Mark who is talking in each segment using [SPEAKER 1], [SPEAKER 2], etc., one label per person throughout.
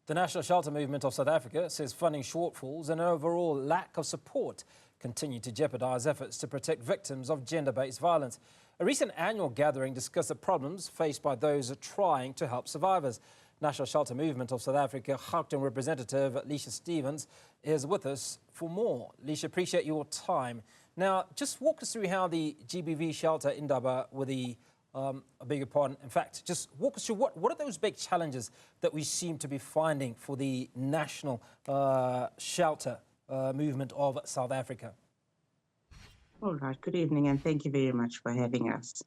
[SPEAKER 1] The National Shelter Movement of South Africa says funding shortfalls and an overall lack of support continue to jeopardise efforts to protect victims of gender-based violence. A recent annual gathering discussed the problems faced by those trying to help survivors. National Shelter Movement of South Africa Gauteng representative Lisha Stevens is with us for more. Lisha, appreciate your time. Now, just walk us through how the GBV shelter in Indaba with the I beg your pardon. In fact, just walk us through what are those big challenges that we seem to be finding for the national shelter movement of South Africa?
[SPEAKER 2] All right, good evening and thank you very much for having us.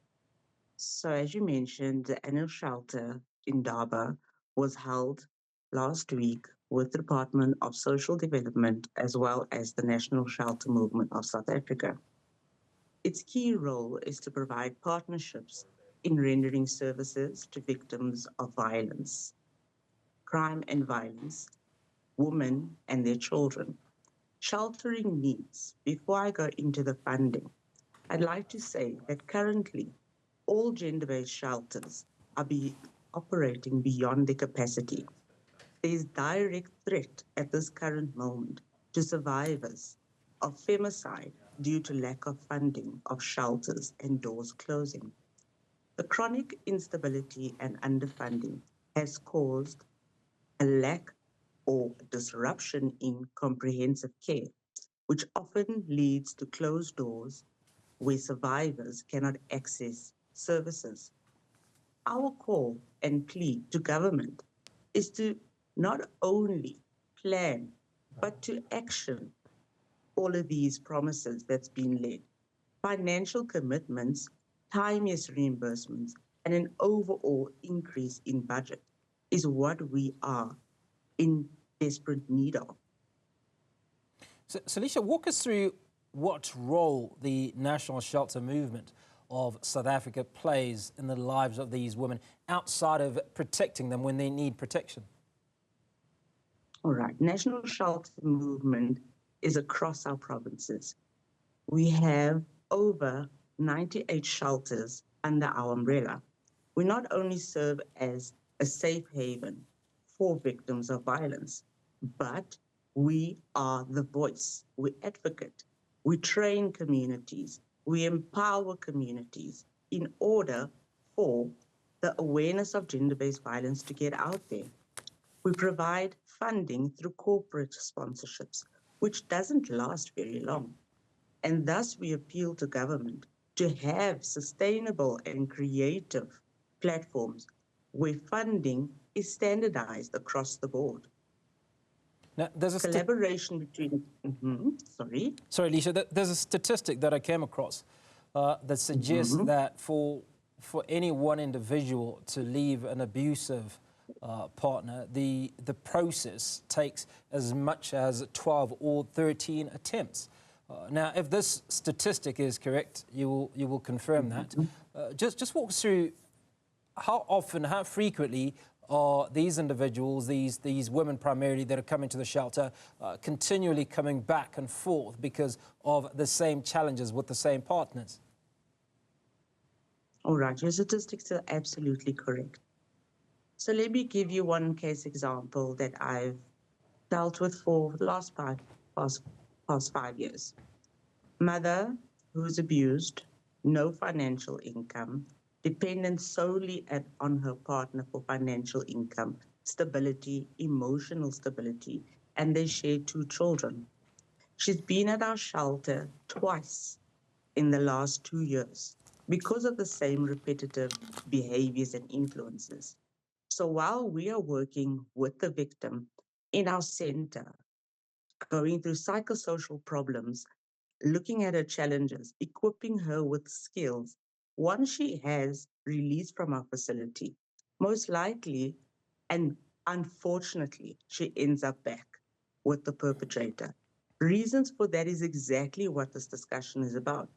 [SPEAKER 2] So as you mentioned, the annual shelter in Indaba was held last week with the Department of Social Development as well as the National Shelter Movement of South Africa. Its key role is to provide partnerships in rendering services to victims of violence, crime and violence, women and their children. Sheltering needs. Before I go into the funding, I'd like to say that currently all gender-based shelters are operating beyond their capacity. There is direct threat at this current moment to survivors of femicide due to lack of funding of shelters and doors closing. The chronic instability and underfunding has caused a lack or disruption in comprehensive care, which often leads to closed doors where survivors cannot access services. Our call and plea to government is to not only plan, but to action all of these promises that's been led. Financial commitments, timeous reimbursements, and an overall increase in budget is what we are in desperate need of.
[SPEAKER 1] So Lisha, walk us through what role the National Shelter Movement of South Africa plays in the lives of these women outside of protecting them when they need protection.
[SPEAKER 2] All right, National Shelter Movement is across our provinces. We have over 98 shelters under our umbrella. We not only serve as a safe haven for victims of violence, but we are the voice, we advocate, we train communities, we empower communities in order for the awareness of gender-based violence to get out there. We provide funding through corporate sponsorships, which doesn't last very long. And thus we appeal to government to have sustainable and creative platforms where funding is standardized across the board.
[SPEAKER 1] Now, there's a
[SPEAKER 2] collaboration between...
[SPEAKER 1] Sorry, Lisha, there's a statistic that I came across that suggests that for any one individual to leave an abusive partner, the process takes as much as 12 or 13 attempts. Now, if this statistic is correct, you will confirm that. Just walk us through how often, how frequently are these individuals, these women primarily that are coming to the shelter, continually coming back and forth because of the same challenges with the same partners?
[SPEAKER 2] All right, your statistics are absolutely correct. So let me give you one case example that I've dealt with for the last past 5 years. Mother who's abused, no financial income, dependent solely on her partner for financial income, stability, emotional stability, and they share 2 children. She's been at our shelter twice in the last 2 years because of the same repetitive behaviors and influences. So while we are working with the victim in our center, going through psychosocial problems, looking at her challenges, equipping her with skills, once she has released from our facility, most likely and unfortunately, she ends up back with the perpetrator. Reasons for that is exactly what this discussion is about.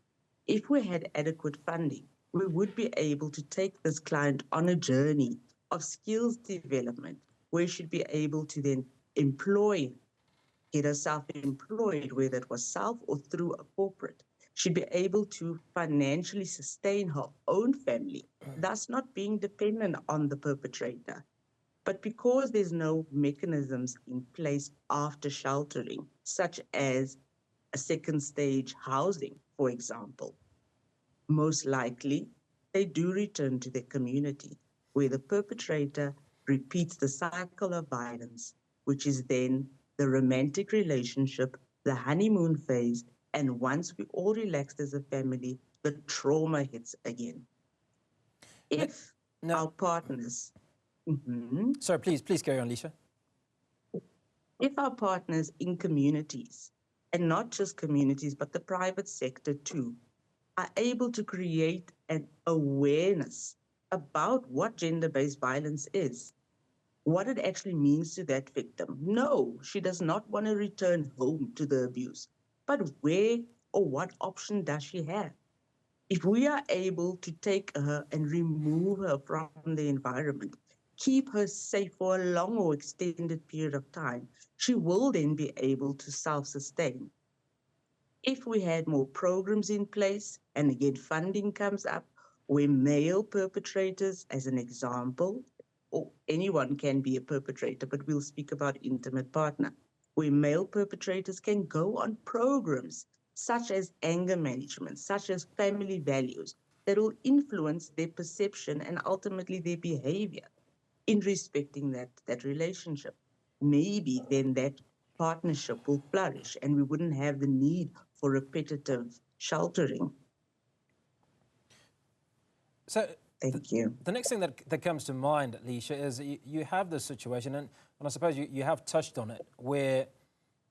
[SPEAKER 2] If we had adequate funding, we would be able to take this client on a journey of skills development, where she'd be able to then get herself employed, whether it was self or through a corporate. She'd be able to financially sustain her own family, thus not being dependent on the perpetrator. But because there's no mechanisms in place after sheltering, such as a second stage housing, for example, most likely they do return to their community, where the perpetrator repeats the cycle of violence, which is then the romantic relationship, the honeymoon phase, and once we all relaxed as a family, the trauma hits again. If
[SPEAKER 1] now,
[SPEAKER 2] our partners,
[SPEAKER 1] sorry, please carry on, Lisha.
[SPEAKER 2] if our partners in communities, and not just communities, but the private sector too, are able to create an awareness about what gender-based violence is, what it actually means to that victim. No, she does not want to return home to the abuse, but where or what option does she have? If we are able to take her and remove her from the environment, keep her safe for a long or extended period of time, she will then be able to self-sustain. If we had more programs in place, and again, funding comes up, where male perpetrators, as an example, or anyone can be a perpetrator, but we'll speak about intimate partner, where male perpetrators can go on programs such as anger management, such as family values, that will influence their perception and ultimately their behavior in respecting that relationship. Maybe then that partnership will flourish and we wouldn't have the need for repetitive sheltering.
[SPEAKER 1] So
[SPEAKER 2] Thank you.
[SPEAKER 1] the next thing that comes to mind, Lisha, is you have this situation, and I suppose you have touched on it, where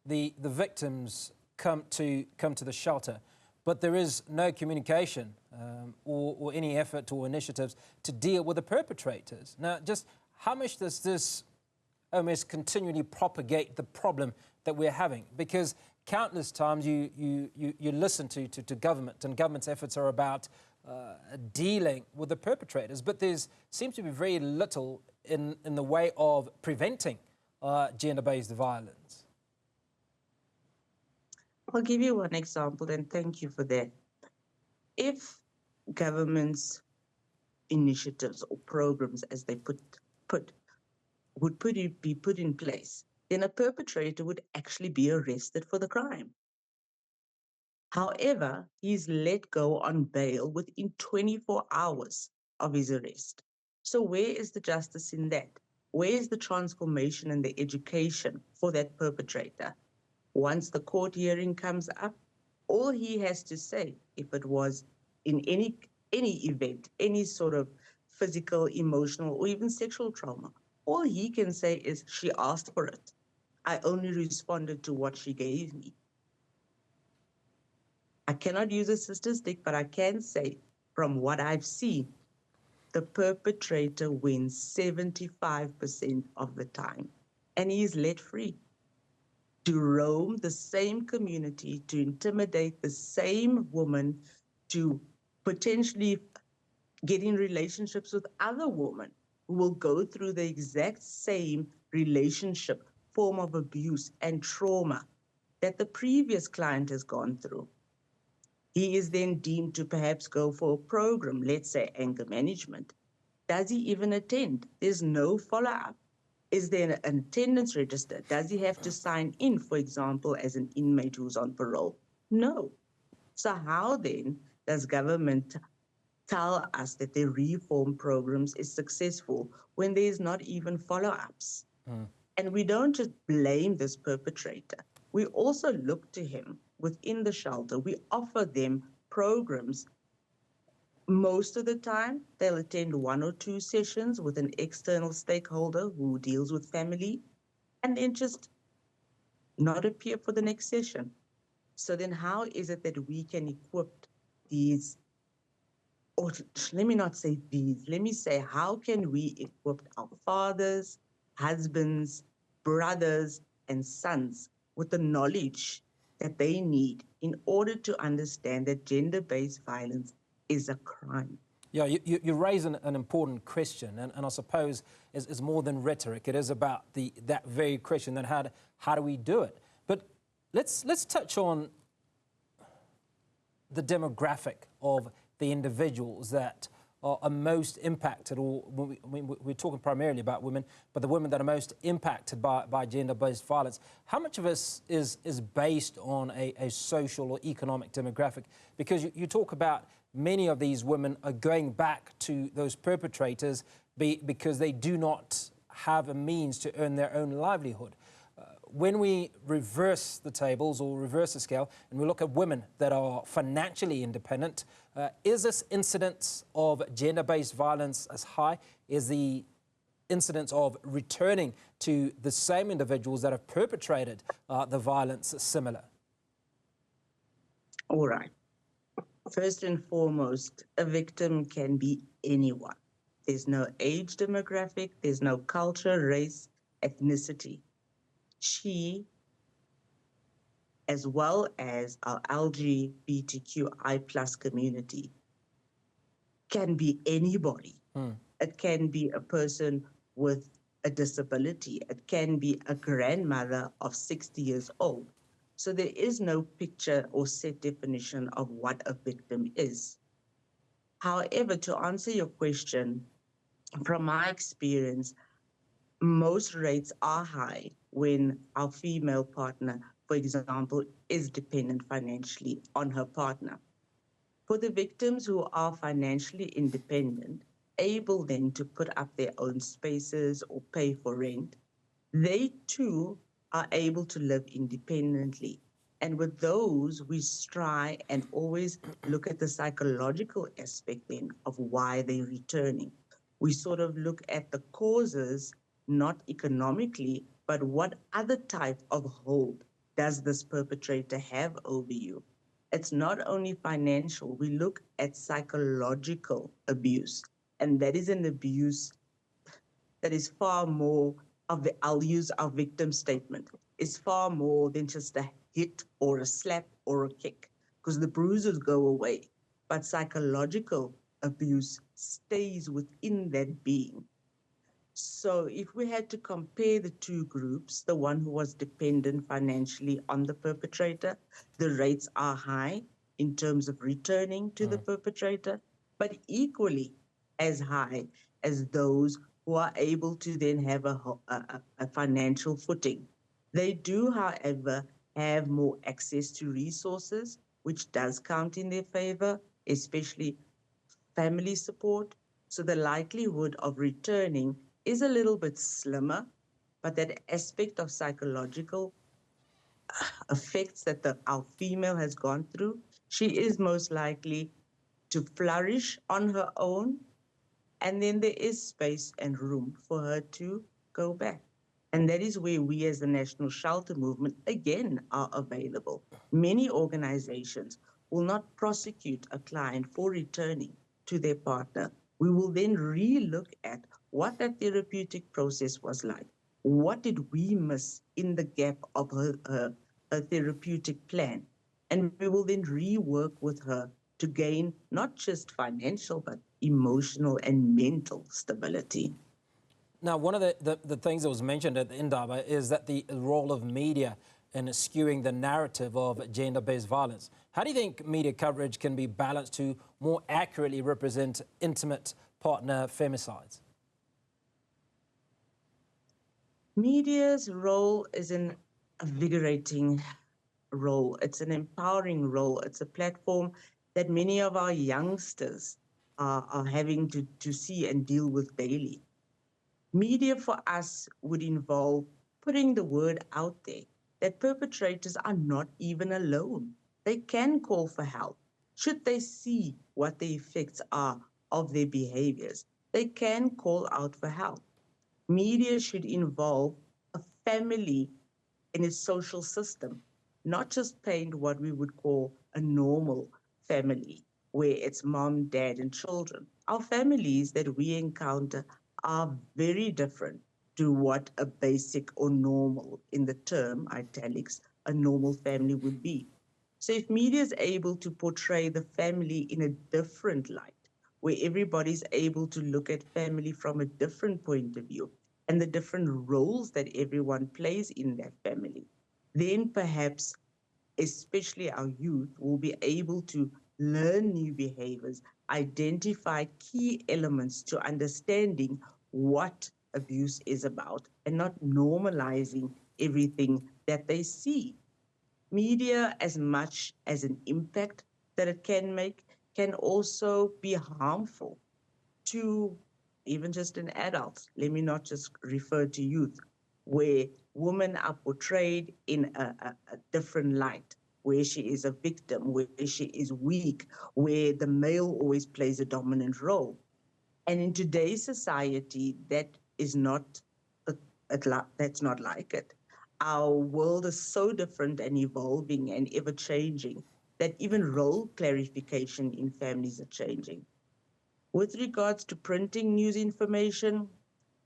[SPEAKER 1] the victims come to the shelter, but there is no communication or any effort or initiatives to deal with the perpetrators. Now, just how much does this almost continually propagate the problem that we're having? Because countless times you listen to government, and government's efforts are about dealing with the perpetrators, but there seems to be very little in the way of preventing gender-based violence.
[SPEAKER 2] I'll give you one example, and thank you for that. If government's initiatives or programs, as they be put in place, then a perpetrator would actually be arrested for the crime. However, he's let go on bail within 24 hours of his arrest. So where is the justice in that? Where is the transformation and the education for that perpetrator? Once the court hearing comes up, all he has to say, if it was in any event, any sort of physical, emotional, or even sexual trauma, all he can say is, she asked for it. I only responded to what she gave me. I cannot use a statistic, but I can say from what I've seen, the perpetrator wins 75% of the time, and he is let free to roam the same community, to intimidate the same woman, to potentially get in relationships with other women who will go through the exact same relationship, form of abuse and trauma that the previous client has gone through. He is then deemed to perhaps go for a program, let's say anger management. Does he even attend? There's no follow-up. Is there an attendance register? Does he have to sign in, for example, as an inmate who's on parole? No. So how then does government tell us that their reform programs is successful when there's not even follow-ups? And we don't just blame this perpetrator. We also look to him within the shelter. We offer them programs. Most of the time, they'll attend 1 or 2 sessions with an external stakeholder who deals with family, and then just not appear for the next session. So then how is it that we can equip these, or let me not say these, let me say, how can we equip our fathers, husbands, brothers, and sons with the knowledge that they need in order to understand that gender-based violence is a crime?
[SPEAKER 1] Yeah, you raise an important question, and I suppose is more than rhetoric. It is about that very question, then how do we do it? But let's touch on the demographic of the individuals that are most impacted, or we're talking primarily about women, but the women that are most impacted by gender-based violence, how much of this is based on a social or economic demographic? Because you talk about many of these women are going back to those perpetrators because they do not have a means to earn their own livelihood. When we reverse the tables or reverse the scale and we look at women that are financially independent, is this incidence of gender-based violence as high? Is the incidence of returning to the same individuals that have perpetrated the violence similar?
[SPEAKER 2] All right. First and foremost, a victim can be anyone. There's no age demographic, there's no culture, race, ethnicity. She, as well as our LGBTQI plus community, can be anybody. It can be a person with a disability. It can be a grandmother of 60 years old. So there is no picture or set definition of what a victim is. However, to answer your question, from my experience, most rates are high when our female partner, for example, is dependent financially on her partner. For the victims who are financially independent, able then to put up their own spaces or pay for rent, they too are able to live independently. And with those, we try and always look at the psychological aspect then of why they're returning. We sort of look at the causes, not economically, but what other type of hold does this perpetrator have over you? It's not only financial, we look at psychological abuse, and that is an abuse that is far more of the, I'll use our victim statement, is far more than just a hit or a slap or a kick, because the bruises go away. But psychological abuse stays within that being. So if we had to compare the two groups, the one who was dependent financially on the perpetrator, the rates are high in terms of returning to the perpetrator, but equally as high as those who are able to then have a financial footing. They do, however, have more access to resources, which does count in their favor, especially family support. So the likelihood of returning is a little bit slimmer, but that aspect of psychological effects that our female has gone through, she is most likely to flourish on her own. And then there is space and room for her to go back. And that is where we as the National Shelter Movement, again, are available. Many organizations will not prosecute a client for returning to their partner. We will then re-look at what that therapeutic process was like. What did we miss in the gap of her therapeutic plan? And we will then rework with her to gain not just financial, but emotional and mental stability.
[SPEAKER 1] Now, one of the things that was mentioned at the Indaba is that the role of media in skewing the narrative of gender-based violence. How do you think media coverage can be balanced to more accurately represent intimate partner femicides?
[SPEAKER 2] Media's role is an invigorating role. It's an empowering role. It's a platform that many of our youngsters are having to see and deal with daily. Media for us would involve putting the word out there that perpetrators are not even alone. They can call for help. Should they see what the effects are of their behaviors, they can call out for help. Media should involve a family in its social system, not just paint what we would call a normal family, where it's mom, dad, and children. Our families that we encounter are very different to what a basic or normal, in the term italics, a normal family would be. So if media is able to portray the family in a different light, where everybody's able to look at family from a different point of view and the different roles that everyone plays in that family, then perhaps, especially our youth, will be able to learn new behaviors, identify key elements to understanding what abuse is about, and not normalizing everything that they see. Media, as much as an impact that it can make, can also be harmful to even just an adult. Let me not just refer to youth, where women are portrayed in a different light, where she is a victim, where she is weak, where the male always plays a dominant role. And in today's society, that is not that's not like it. Our world is so different and evolving and ever changing that even role clarification in families are changing. With regards to printing news information,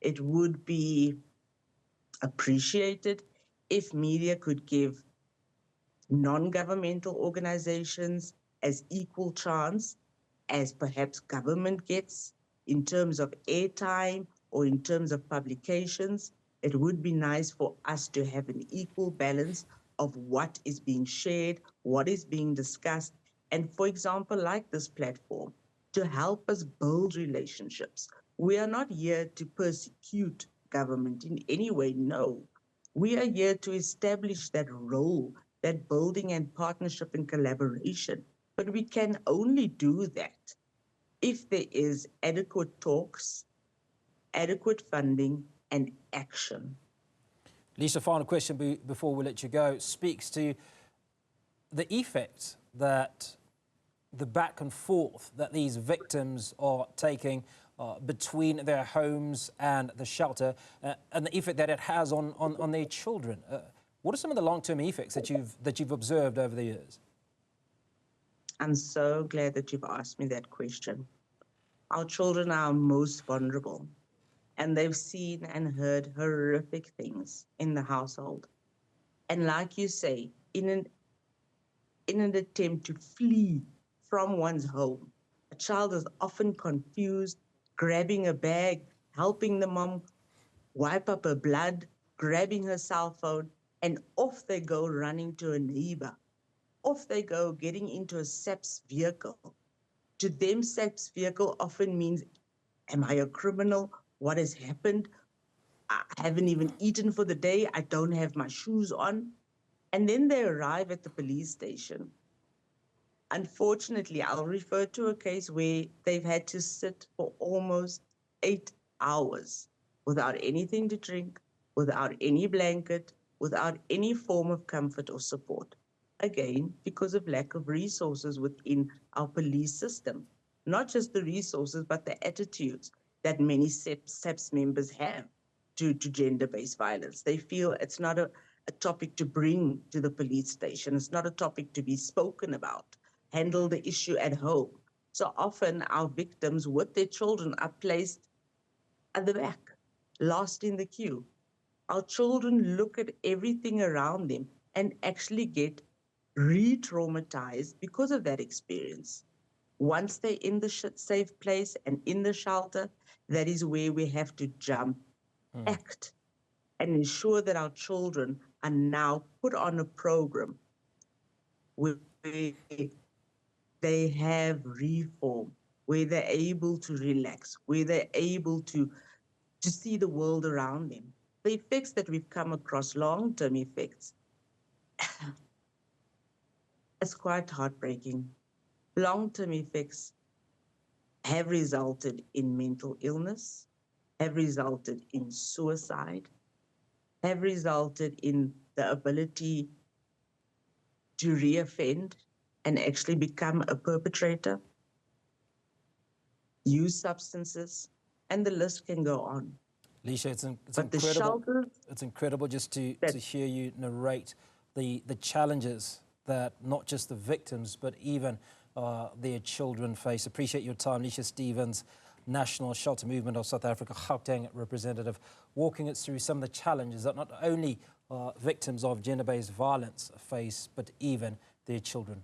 [SPEAKER 2] it would be appreciated if media could give non-governmental organizations as equal chance as perhaps government gets in terms of airtime or in terms of publications. It would be nice for us to have an equal balance of what is being shared, what is being discussed, and for example, like this platform, to help us build relationships. We are not here to persecute government in any way, no. We are here to establish that role, that building and partnership and collaboration. But we can only do that if there is adequate talks, adequate funding, and action.
[SPEAKER 1] Lisha, final question before we let you go, speaks to the effect that the back and forth that these victims are taking between their homes and the shelter and the effect that it has on their children. What are some of the long-term effects that you've observed over the years?
[SPEAKER 2] I'm so glad that you've asked me that question. Our children are most vulnerable, and they've seen and heard horrific things in the household. And like you say, in an attempt to flee from one's home, a child is often confused, grabbing a bag, helping the mom wipe up her blood, grabbing her cell phone, and off they go running to a neighbor. Off they go getting into a SAPS vehicle. To them, SAPS vehicle often means, am I a criminal? What has happened? I haven't even eaten for the day. I don't have my shoes on. And then they arrive at the police station. Unfortunately, I'll refer to a case where they've had to sit for almost 8 hours without anything to drink, without any blanket, without any form of comfort or support. Again, because of lack of resources within our police system. Not just the resources, but the attitudes that many SAPS members have to gender-based violence. They feel it's not a topic to bring to the police station. It's not a topic to be spoken about. Handle the issue at home. So often our victims with their children are placed at the back, lost in the queue. Our children look at everything around them and actually get re-traumatized because of that experience. Once they're in the safe place and in the shelter, that is where we have to jump, act, and ensure that our children are now put on a program where they have reform, where they're able to relax, where they're able to see the world around them. The effects that we've come across, long-term effects, it's quite heartbreaking. Long-term effects have resulted in mental illness, have resulted in suicide, have resulted in the ability to reoffend and actually become a perpetrator, use substances, and the list can go on.
[SPEAKER 1] Lisha, it's
[SPEAKER 2] But the
[SPEAKER 1] incredible.
[SPEAKER 2] shelters,
[SPEAKER 1] It's incredible just to hear you narrate the challenges that not just the victims, but even their children face. Appreciate your time. Lisha Stevens, National Shelter Movement of South Africa, Gauteng representative, walking us through some of the challenges that not only victims of gender-based violence face, but even their children.